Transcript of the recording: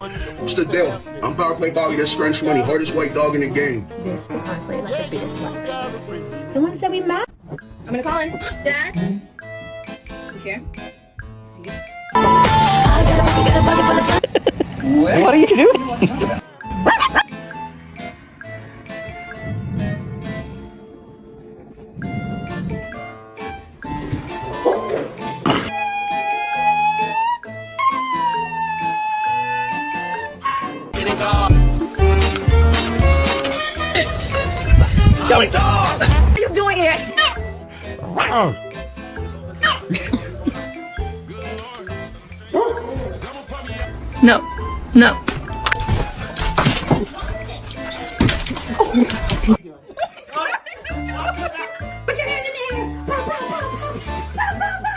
What's the deal? I'm Power Play Bobby, the scrunch money, hardest white dog in the game. This is honestly like the biggest one. Someone said we met. I'm gonna call him. Dad? You here? What are you doing? What are you doing here? No.